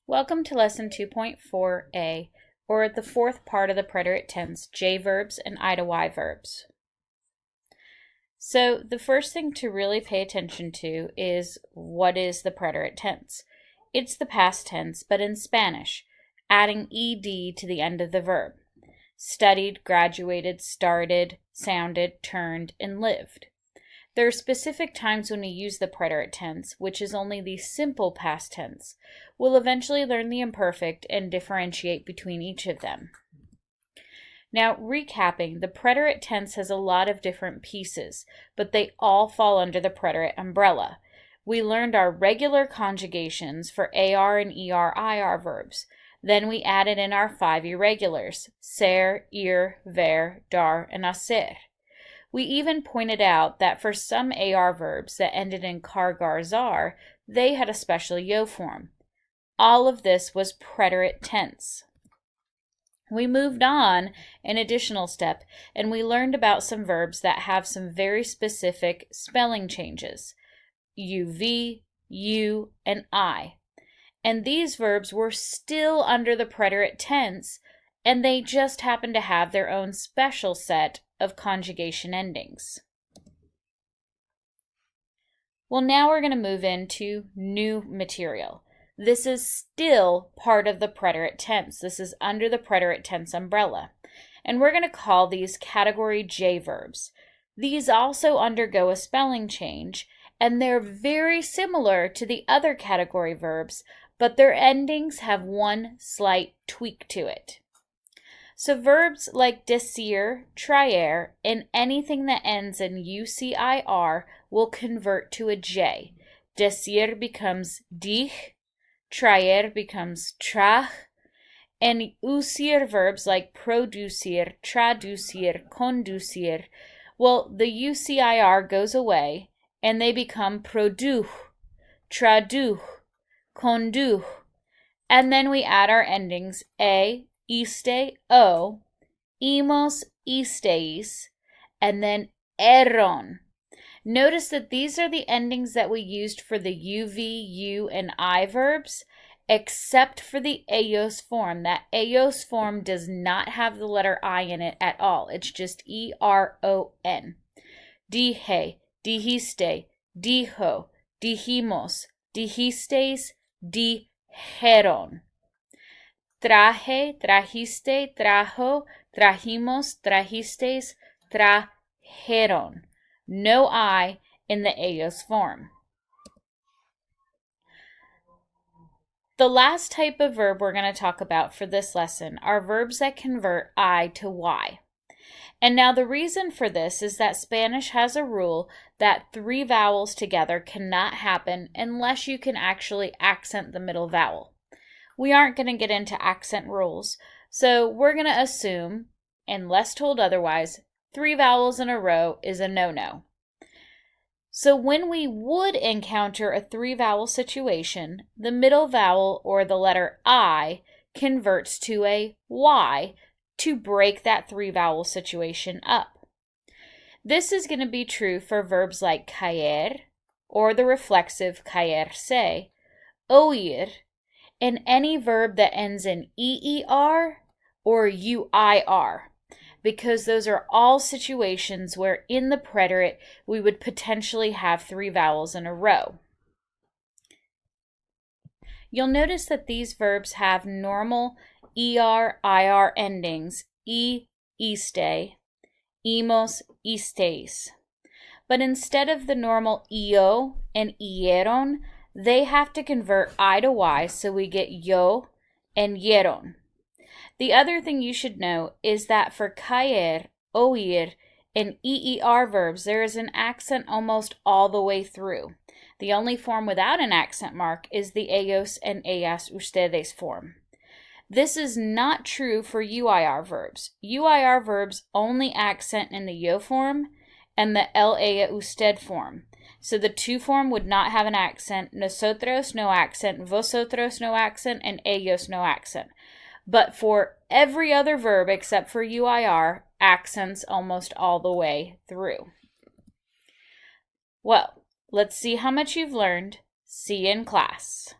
Welcome to Lesson 2.4a, or the fourth part of the preterite tense, J verbs and I to Y verbs. So the first thing to really pay attention to is what is the preterite tense. It's the past tense, but in Spanish, adding ed to the end of the verb. Studied, graduated, started, sounded, turned, and lived. There are specific times when we use the preterite tense, which is only the simple past tense. We'll eventually learn the imperfect and differentiate between each of them. Now, recapping, the preterite tense has a lot of different pieces, but they all fall under the preterite umbrella. We learned our regular conjugations for AR and ER/IR verbs. Then we added in our 5 irregulars, ser, ir, ver, dar, and hacer. We even pointed out that for some AR verbs that ended in car, gar, zar, they had a special yo form. All of this was preterite tense. We moved on an additional step, and we learned about some verbs that have some very specific spelling changes. UV, U, and I. And these verbs were still under the preterite tense, and they just happen to have their own special set of conjugation endings. Well, now we're going to move into new material. This is still part of the preterite tense. This is under the preterite tense umbrella. And we're going to call these category J verbs. These also undergo a spelling change, and they're very similar to the other category verbs, but their endings have one slight tweak to it. So verbs like decir, traer, and anything that ends in UCIR will convert to a J. Decir becomes dich, traer becomes traj, and usir verbs like producir, traducir, conducir, well, the UCIR goes away and they become produj, traduj, conduj, and then we add our endings a, iste, o, imos, isteis, and then eron. Notice that these are the endings that we used for the UV, U, and I verbs, except for the ellos form. That ellos form does not have the letter I in it at all. It's just E-R-O-N. Dije, dijiste, dijo, dijimos, dijisteis, dijeron. Traje, trajiste, trajo, trajimos, trajisteis, trajeron. No I in the ellos form. The last type of verb we're going to talk about for this lesson are verbs that convert I to Y. And now the reason for this is that Spanish has a rule that 3 vowels together cannot happen unless you can actually accent the middle vowel. We aren't going to get into accent rules, so we're going to assume, unless told otherwise, 3 vowels in a row is a no-no. So when we would encounter a 3-vowel situation, the middle vowel, or the letter I, converts to a Y to break that 3-vowel situation up. This is going to be true for verbs like caer, or the reflexive caerse, oír, and any verb that ends in EER or UIR, because those are all situations where in the preterite we would potentially have 3 vowels in a row. You'll notice that these verbs have normal ER/IR endings, iste, imos, isteis. But instead of the normal io and ieron, they have to convert I to Y, so we get yo and yeron. The other thing you should know is that for caer, oír, and EER verbs, there is an accent almost all the way through. The only form without an accent mark is the ellos and ellas, ustedes form. This is not true for UIR verbs. UIR verbs only accent in the yo form and the el, ella, usted form. So the to form would not have an accent, nosotros no accent, vosotros no accent, and ellos no accent. But for every other verb except for UIR, accents almost all the way through. Well, let's see how much you've learned. See you in class.